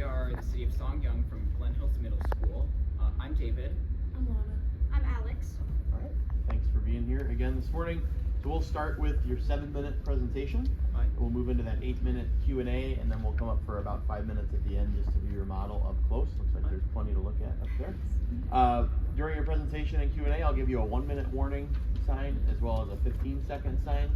are the city of Songyang from Glen Middle School. I'm David. I'm Lana. I'm Alex. All right, thanks for being here again this morning. So we'll start with your 7-minute presentation. Right. We'll move into that 8-minute Q&A, and then we'll come up for about 5 minutes at the end just to view your model up close. Looks like there's plenty to look at up there. During your presentation and Q&A, I'll give you a 1-minute warning sign as well as a 15-second sign.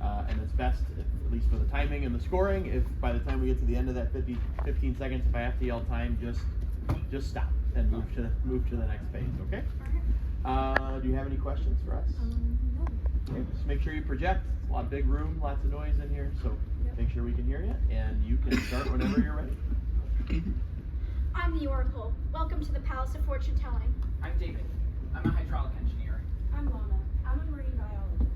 And it's best, at least for the timing and the scoring, if by the time we get to the end of that 15 seconds, if I have to yell time, just stop and move to the next page, okay? Do you have any questions for us? No. Okay, just make sure you project. It's a lot of big room, lots of noise in here, so make sure we can hear you, and you can start whenever you're ready. I'm the Oracle. Welcome to the Palace of Fortune Telling. I'm David. I'm a hydraulic engineer. I'm Lana. I'm a marine biologist.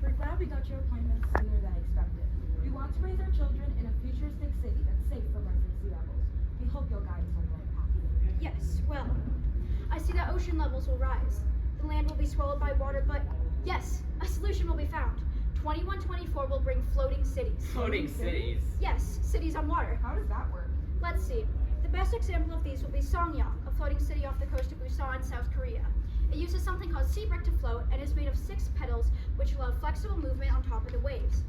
We're glad we got your appointment sooner than expected. We want to raise our children in a futuristic city that's safe from rising sea levels. We hope you'll guide us on the right path. Yes, well, I see that ocean levels will rise. The land will be swallowed by water, but yes, a solution will be found. 2124 will bring floating cities. Floating cities. Yes, cities on water. How does that work? Let's see. The best example of these will be Songyang, a floating city off the coast of Busan, South Korea. It uses something called sea brick to float and is made of 6 pedals, which allow flexible movement on top of the waves.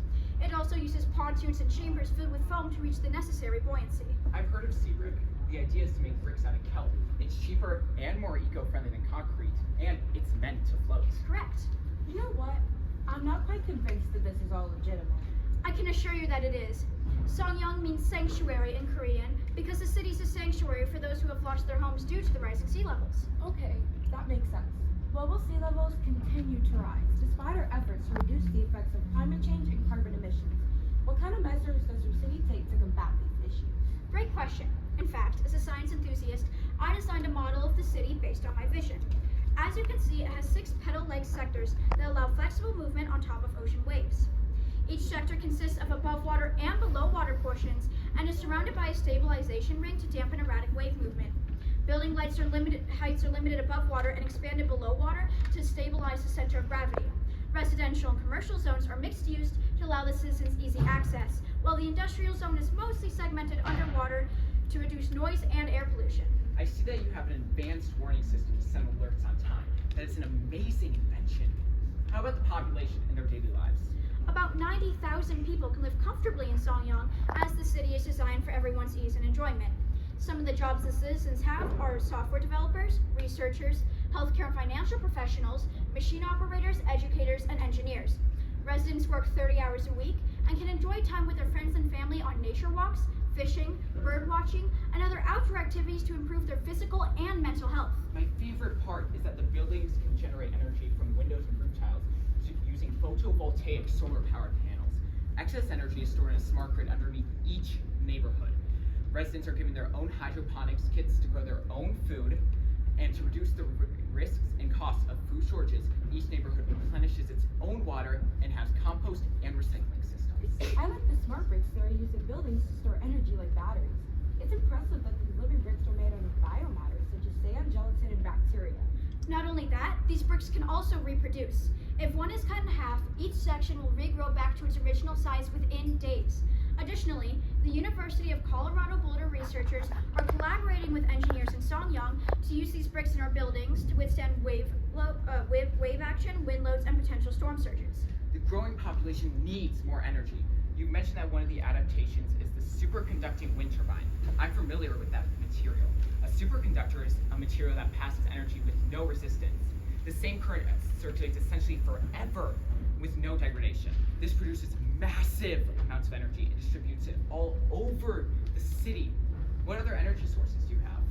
It also uses pontoons and chambers filled with foam to reach the necessary buoyancy. I've heard of sea brick. The idea is to make bricks out of kelp. It's cheaper and more eco-friendly than concrete, and it's meant to float. Correct. You know what? I'm not quite convinced that this is all legitimate. I can assure you that it is. Songyang means sanctuary in Korean because the city is a sanctuary for those who have lost their homes due to the rising sea levels. Okay, that makes sense. Global sea levels continue to rise, despite our efforts to reduce the effects of climate change and carbon emissions. What kind of measures does your city take to combat these issues? Great question. In fact, as a science enthusiast, I designed a model of the city based on my vision. As you can see, it has 6 pedal-like sectors that allow flexible movement on top of ocean waves. Each sector consists of above water and below water portions and is surrounded by a stabilization ring to dampen erratic wave movement. Building heights are limited above water and expanded below water to stabilize the center of gravity. Residential and commercial zones are mixed use to allow the citizens easy access, while the industrial zone is mostly segmented underwater to reduce noise and air pollution. I see that you have an advanced warning system to send alerts on time. That is an amazing invention. How about the population and their daily lives? About 90,000 people can live comfortably in Songyang as the city is designed for everyone's ease and enjoyment. Some of the jobs the citizens have are software developers, researchers, healthcare and financial professionals, machine operators, educators, and engineers. Residents work 30 hours a week and can enjoy time with their friends and family on nature walks, fishing, bird watching, and other outdoor activities to improve their physical and mental health. My favorite part is that the buildings can generate energy from windows and roof tiles using photovoltaic solar-powered panels. Excess energy is stored in a smart grid underneath each neighborhood. Residents are given their own hydroponics kits to grow their own food, and to reduce the risks and costs of food shortages, each neighborhood replenishes its own water and has compost and recycling systems. I like the smart bricks that are used in buildings to store energy like batteries. It's impressive that these living bricks are made out of biomatter, such as sand, gelatin, and bacteria. Not only that, these bricks can also reproduce. If one is cut in half, each section will regrow back to its original size within days. Additionally, the University of Colorado Boulder researchers are collaborating with engineers in Songyang to use these bricks in our buildings to withstand wave action, wind loads, and potential storm surges. The growing population needs more energy. You mentioned that one of the adaptations is the superconducting wind turbine. I'm familiar with that material. A superconductor is a material that passes energy with no resistance. The same current circulates essentially forever with no degradation. This produces massive amounts of energy and distributes it all over the city. What other energy sources do you have?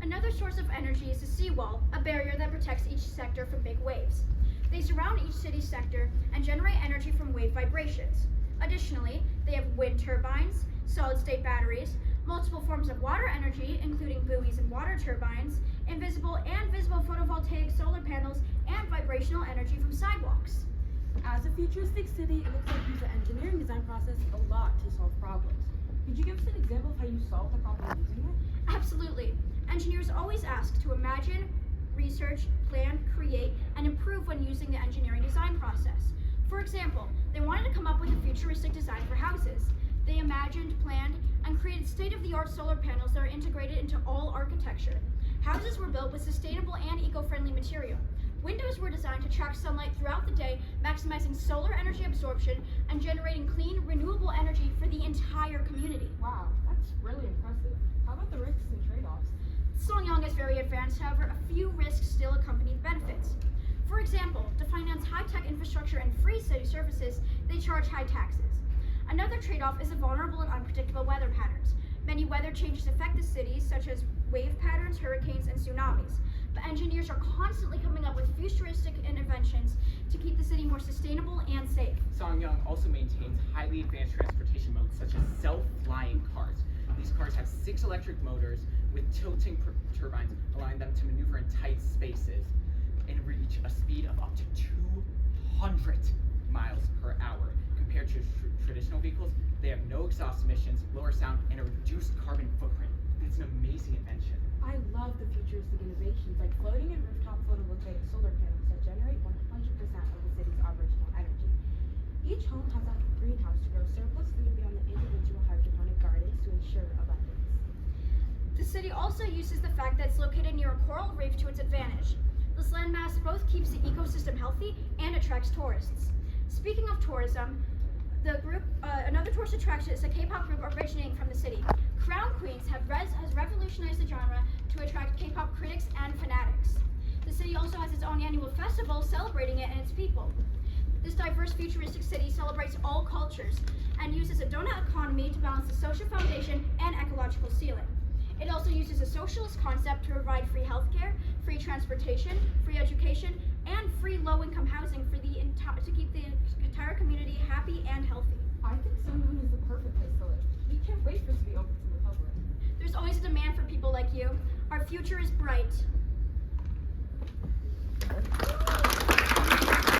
Another source of energy is the seawall, a barrier that protects each sector from big waves. They surround each city sector and generate energy from wave vibrations. Additionally, they have wind turbines, solid-state batteries, multiple forms of water energy, including buoys and water turbines, invisible and visible photovoltaic solar panels, and vibrational energy from sidewalks. As a futuristic city, it looks like you use the engineering design process a lot to solve problems. Could you give us an example of how you solved the problem using it? Absolutely. Engineers always ask to imagine, research, plan, create, and improve when using the engineering design process. For example, they wanted to come up with a futuristic design for houses. They imagined, planned, and created state-of-the-art solar panels that are integrated into all architecture. Houses were built with sustainable and eco-friendly material. Windows were designed to track sunlight throughout the day, maximizing solar energy absorption and generating clean, renewable energy for the entire community. Wow, that's really impressive. How about the risks and trade-offs? Songyang is very advanced, however, a few risks still accompany the benefits. For example, to finance high-tech infrastructure and free city services, they charge high taxes. Another trade-off is the vulnerable and unpredictable weather patterns. Many weather changes affect the city, such as wave patterns, hurricanes, and tsunamis. But engineers are constantly coming up with futuristic interventions to keep the city more sustainable and safe. Songyang also maintains highly advanced transportation modes such as self-flying cars. These cars have 6 electric motors with tilting turbines, allowing them to maneuver in tight spaces and reach a speed of up to 200 miles per hour. Compared to traditional vehicles, they have no exhaust emissions, lower sound, and a reduced carbon footprint. It's an amazing invention. I love the futuristic innovations like floating and rooftop photovoltaic solar panels that generate 100% of the city's operational energy. Each home has a greenhouse to grow surplus food beyond the individual hydroponic gardens to ensure abundance. The city also uses the fact that it's located near a coral reef to its advantage. This landmass both keeps the ecosystem healthy and attracts tourists. Speaking of tourism, another tourist attraction is a K-pop group originating from the city. Crown Queens has revolutionized the genre to attract K-pop critics and fanatics. The city also has its own annual festival celebrating it and its people. This diverse futuristic city celebrates all cultures and uses a donut economy to balance the social foundation and ecological ceiling. It also uses a socialist concept to provide free healthcare, free transportation, free education, and free low-income housing to keep the entire community happy and healthy. I think Songyang is the perfect place to live. We can't wait for it to be open to the public. There's always a demand for people like you. Our future is bright.